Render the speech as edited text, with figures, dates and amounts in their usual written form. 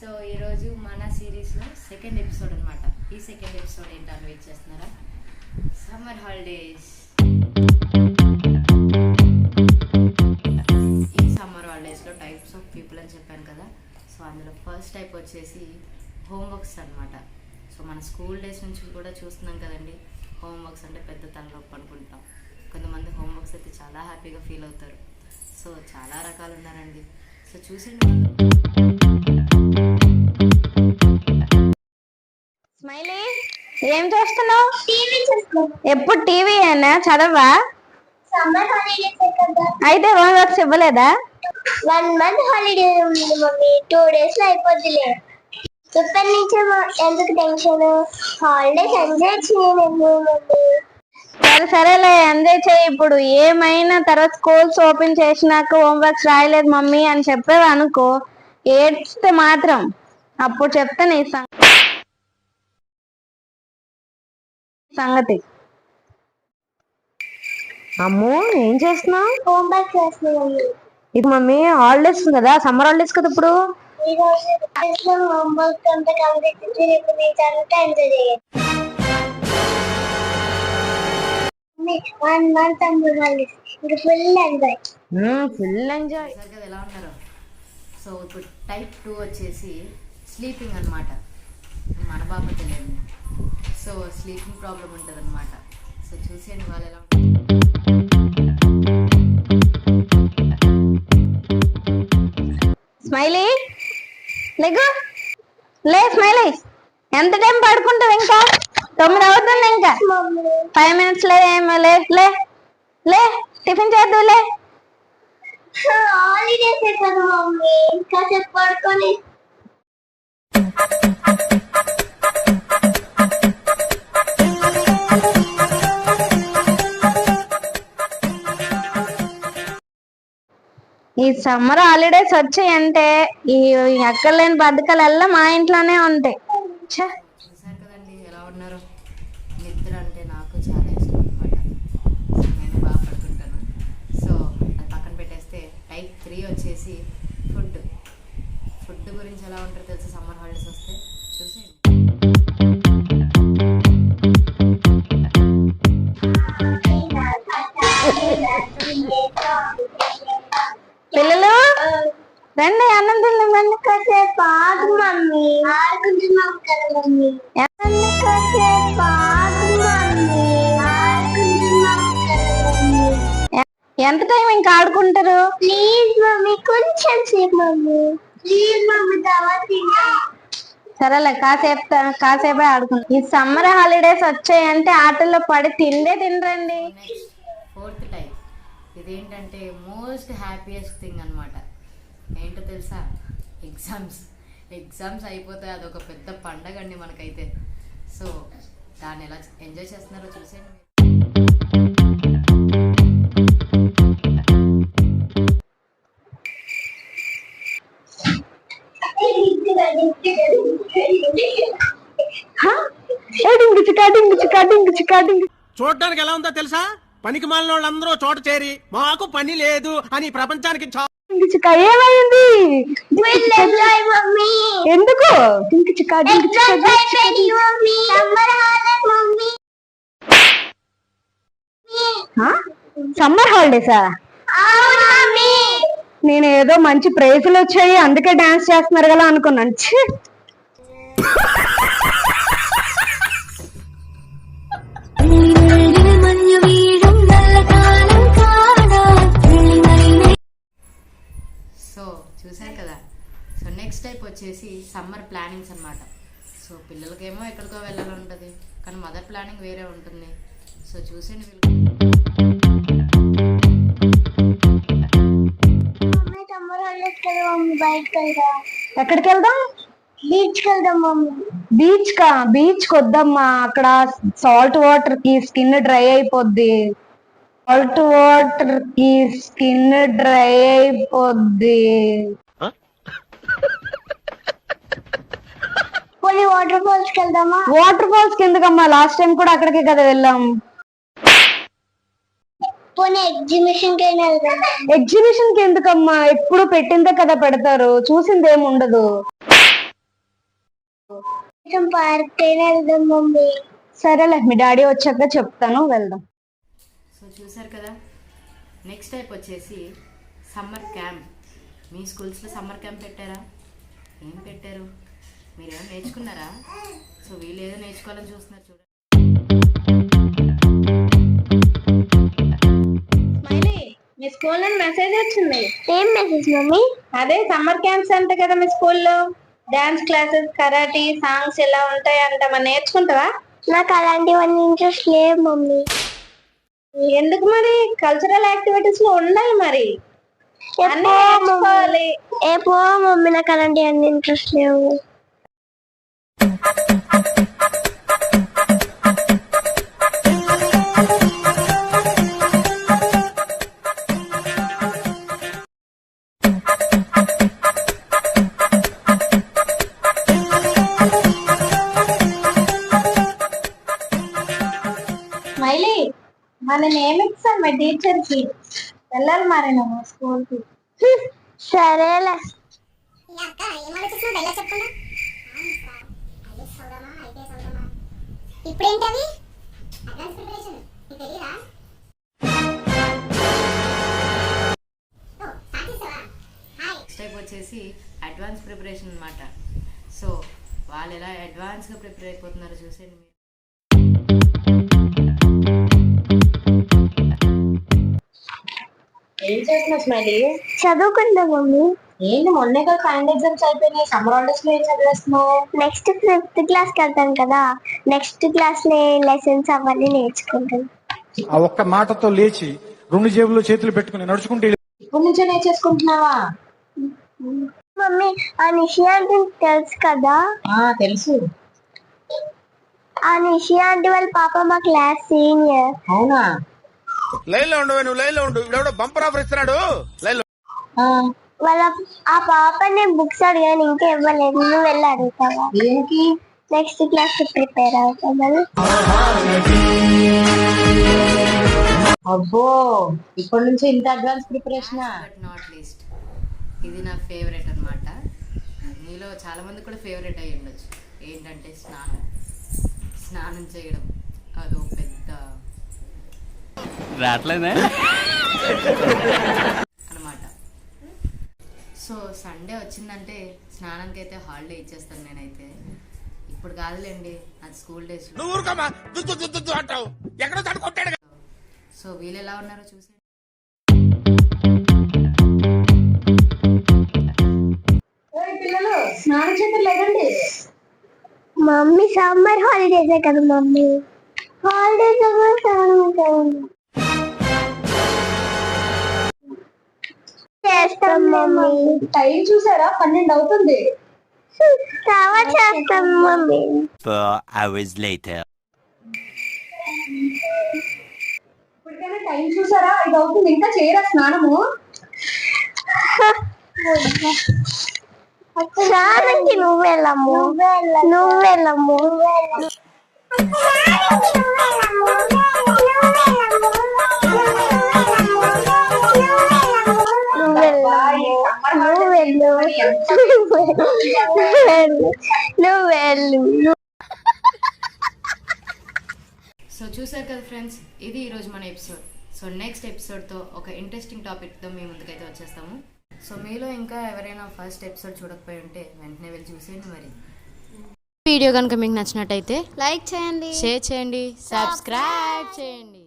So ఈరోజు మన సిరీస్లో సెకండ్ ఎపిసోడ్ అనమాట. ఈ సెకండ్ ఎపిసోడ్ ఏంటని వెయిట్ చేస్తున్నారా? Summer holidays. ఈ సమ్మర్ హాలిడేస్లో టైప్స్ ఆఫ్ పీపుల్ అని చెప్పాను కదా. సో అందులో ఫస్ట్ టైప్ వచ్చేసి హోంవర్క్స్ అనమాట. సో మన స్కూల్ డేస్ నుంచి కూడా చూస్తున్నాం కదండి, హోంవర్క్స్ అంటే పెద్ద తలనొప్పి అనుకుంటాం. కొంతమంది హోంవర్క్స్ అయితే చాలా హ్యాపీగా ఫీల్ అవుతారు. సో చాలా రకాలు ఉన్నారండి. సో చూసేయండి. స్మైలీ, ఏం చేస్తున్నావు? ఎప్పుడు టీవీ అయినా చదవా? అయితే హోంవర్క్స్ ఇవ్వలేదా? 1 month హాలిడే ఉంది మమ్మీ, 2 days లో అయిపోద్దిలే. ఇప్పటి నుంచి ఎందుకు టెన్షన్? హాలిడేస్ ఎంజాయ్ చేయలేము మమ్మీ. సరేలే, ఎంజాయ్ చేయి. ఇప్పుడు ఏమైనా తర్వాత స్కూల్స్ ఓపెన్ చేసినాక హోంవర్క్స్ రాయలేదు మమ్మీ అని చెప్పేవి అనుకో, ఏడ్స్తే మాత్రం అప్పుడు చెప్తే నీ సంగతి. అమ్మో, ఏం చేస్తున్నావు? హోంవర్క్ చేస్తున్నాను. ఇది మమ్మీ హాలిడేస్ కదా, సమ్మర్ హాలిడేస్ కదా. ఇప్పుడు ఈ రోజు హోంవర్క్ అంతా కంప్లీట్ చేసి రేపు నుంచి అంతా ఎంజాయ్ చేయాలి. 1 month సమ్మర్ హాలిడేస్, ఇంకా ఫుల్ ఎంజాయ్. Full enjoy. కదా ఎలా ఉన్నారు? సో ఇప్పుడు టైప్ 2 వచ్చేసి స్లీపింగ్ అనమాట. మన బాబు తెలియదు. సో స్లీపింగ్ ప్రాబ్లం ఉంటుంది అనమాట. సో చూసేయండి వాళ్ళు ఎలా స్మైలీ, లేకు లే. స్మైలీ, ఎంత టైం పడుకుంటావు? ఇంకా 9 అవుతుంది. ఇంకా 5 minutes లే. లే లే లే, టిఫిన్ చేద్దాం. లే, హాలిడేస్ కదా మమ్మీ, కాసేపు పడుకొని. ఈ సమ్మర్ హాలిడేస్ వచ్చాయంటే ఈ ఎక్కలేని బతకాలు ఎల్లా మా ఇంట్లోనే ఉంటాయి. చూసారు కదండి ఎలా ఉన్నారు. నిద్ర అంటే నాకు చాలా ఇష్టం అనమాట. నేను బాగా పడుకుంటాను. సో అది పక్కన పెట్టేస్తే టైప్ 3 వచ్చేసి ఫుడ్ గురించి ఎలా ఉంటారో తెలుసు సమ్మర్ హాలిడేస్ వస్తే. చూసేయండి. పిల్లలు రండి, అన్నం తిన్నాం. కాసేపు ఆగు మమ్మీ, ఆడుకుంటున్నాం కదా మమ్మీ. కాసేపు ఆగు మమ్మీ, ఆడుకుంటున్నాం కదా మమ్మీ. ఎంత టైం ఇంకా ఆడుకుంటారు? ప్లీజ్ మమ్మీ, కొంచెం సేపు మమ్మీ. ప్లీజ్ మమ్మీ, తర్వాత సరేలే, కాసేపే ఆడుకుంటాం. ఈ సమ్మర్ హాలిడేస్ వచ్చాయంటే ఆటల్లో పడి తినరండి. Next 4th type. ఇదేంటంటే మోస్ట్ హ్యాపీయెస్ట్ థింగ్ అనమాట. ఏంటో తెలుసా? ఎగ్జామ్స్ అయిపోతాయి. అదొక పెద్ద పండగ అండి మనకైతే. సో దాన్ని ఎలా ఎంజాయ్ చేస్తున్నారో చూసేయండి. చూడటానికి ఎలా ఉందో తెలుసా? పనికి మాలిన వాళ్ళందరూ చోట చేరి మాకు పని లేదు అని ప్రపంచానికి ఏమైంది? ఎందుకు? సమ్మర్ హాలిడేసా? నేను ఏదో మంచి ప్రైజులు వచ్చాయి అందుకే డాన్స్ చేస్తున్నారు కదా అనుకున్నాను. సో చూసారు కదా. సో నెక్స్ట్ టైప్ వచ్చేసి సమ్మర్ ప్లానింగ్స్ అనమాట. సో పిల్లలకేమో ఎక్కడికో వెళ్ళాలి ఉంటుంది, కానీ మదర్ ప్లానింగ్ వేరే ఉంటుంది. సో చూసేయండి. సమ్మర్ హాలిడేస్ కదా మమ్మీ, బయటకు వెళ్దాం. ఎక్కడికి వెళ్దాం? బీచ్ కి వెళ్దాం మమ్మీ. బీచ్ కి వద్దమ్మా. అక్కడ సాల్ట్ వాటర్ కి స్కిన్ డ్రై అయిపోద్ది. పోనీ వాటర్ ఫాల్స్ కి వెళ్దామా? వాటర్ ఫాల్స్ కి ఎందుకమ్మా? లాస్ట్ టైం కూడా అక్కడికే కదా వెళ్ళాం. పోనీ ఎగ్జిబిషన్ కి వెళ్దాం. ఎగ్జిబిషన్ కి ఎందుకమ్మా? ఎప్పుడు పెట్టిందే కదా పెడతారు, చూసిందేం ఉండదు. కొంచెం పార్క్ అయినా వెళ్దాం మమ్మీ. సరేలే, మీ డాడీ వచ్చాక చెప్తాను, వెళ్దాం. సో చూసారు కదా, నెక్స్ట్ టైప్ వచ్చేసి సమ్మర్ క్యాంప్. మీ స్కూల్స్లో సమ్మర్ క్యాంప్ పెట్టారా? ఏం పెట్టారు? మీరు ఏమైనా నేర్చుకున్నారా? సో వీళ్ళు ఏదో నేర్చుకోవాలని చూస్తున్నారు చూడండి. స్మైలీ, మీ స్కూల్ నుండి మెసేజ్ వచ్చింది. ఏం మెసేజ్ మమ్మీ? అదే సమ్మర్ క్యాంప్స్ అంట కదా మీ స్కూల్లో. డాన్స్ క్లాసెస్, కరాటీ, సాంగ్స్ ఇలా ఉంటాయంట. మరి నేర్చుకుంటావా? నాకు అలాంటివన్నీ ఇంట్రెస్ట్ లేవు మమ్మీ. ఎందుకు మరి? కల్చరల్ యాక్టివిటీస్ లో ఉండాలి మరి. అన్నీ ఎప్పుడో నేర్చుకోవాలి. మమ్మీ నాకు అలాంటివన్నీ ఇంట్రెస్ట్ లేవు. స్మైలీ, మన నేమిస్తాం మా టీచర్ కి. వెళ్ళాలి మరి నువ్వు స్కూల్ కి. సరేలే. ఇప్పుడేంటవి నెక్స్ట్ టైప్ వచ్చేసి అడ్వాన్స్ ప్రిపరేషన్ అన్నమాట. సో వాళ్ళు ఎలా అడ్వాన్స్గా ప్రిపేర్ అయిపోతున్నారో చూసేయండి మీరు. ఏం చేస్తున్నావు స్మైలీ? చదువుకుంటా మమ్మీ. ఏంటి, మొన్నే కదా ఫైనల్ ఎగ్జామ్స్ అయిపోయినాయి. సమ్మర్ హాలిడేస్ లో ఏం చదివేస్తున్నావు? నెక్స్ట్ 5th క్లాస్ కి వెళ్తాను కదా, నెక్స్ట్ క్లాస్ లో లెసన్స్ అవన్నీ నేర్చుకుంటాను. ఆ ఒక్క మాటతో లేచి 2 జేబుల్లో చేతులు పెట్టుకుని నడుచుకుంటే ఇప్పటి నుంచే నేర్చేసుకుంటున్నావా? మమ్మీ, ఆ నిషి ఆంటీ తెలుసు కదా? తెలుసు. ఆ నిషి ఆంటీ వాళ్ళ పాప మా క్లాస్ సీనియర్. అవునా? లైన్ లో ఉండు, నువ్వు లైన్ లో ఉండు. ఇవిడెవడో బంపర్ ఆఫర్ ఇస్తున్నాడు. లైన్ లో వాళ్ళ ఆ పాపని బుక్స్ అడిగాను, ఇంకా ఇవ్వలేదు. నువ్వు వెళ్ళి అడుగుతావా? దేనికి? నెక్స్ట్ క్లాస్ కి ప్రిపేర్ అవుతామని. అబ్బో, ఇప్పటి నుంచి ఇంత advance preparation. But not least, ఇది నా ఫేవరెట్ అన్నమాట. మీలో చాలా మంది కూడా ఫేవరెట్ అయ్యి ఉండొచ్చు. ఏంటంటే స్నానం చేయడం. అదో పెద్ద అన్నమాట. సో సండే వచ్చిందంటే స్నానానికి అయితే హాలిడే ఇచ్చేస్తాను నేనైతే. ఇప్పుడు కాదులేండి, అది స్కూల్ డేస్. నువ్వు ఊరుకోమా, దుద్దు దుద్దు దుద్దు అంటావు. ఎక్కడో తడు కొట్టాడు. సో వీళ్ళు ఎలా ఉన్నారో చూసి. పిల్లలు స్నానం చేతులు లేదండి. మమ్మీ సమ్మర్ హాలిడేసే కదా మమ్మీ. హాలిడేస్ చేస్తాం మమ్మీ. టైం చూసారా? 12 అవుతుంది. తర్వాత చేస్తాం మమ్మీ. 4 hours later. ఇప్పటికైనా టైం చూసారా? 5 అవుతుంది, ఇంకా చేయరా స్నానము? స్నానంకి నువ్వెళ్ళము. సో చూసారు కదా ఫ్రెండ్స్, ఇది ఈరోజు మన ఎపిసోడ్. సో నెక్స్ట్ ఎపిసోడ్తో ఒక ఇంట్రెస్టింగ్ టాపిక్తో మీ ముందుకైతే వచ్చేస్తాము. సో మీలో ఇంకా ఎవరైనా ఫస్ట్ ఎపిసోడ్ చూడకపోయి ఉంటే వెంటనే వెళ్ళి చూసేయండి. మరి వీడియో కనుక మీకు నచ్చినట్టయితే లైక్ చేయండి, షేర్ చేయండి, సబ్స్క్రైబ్ చేయండి.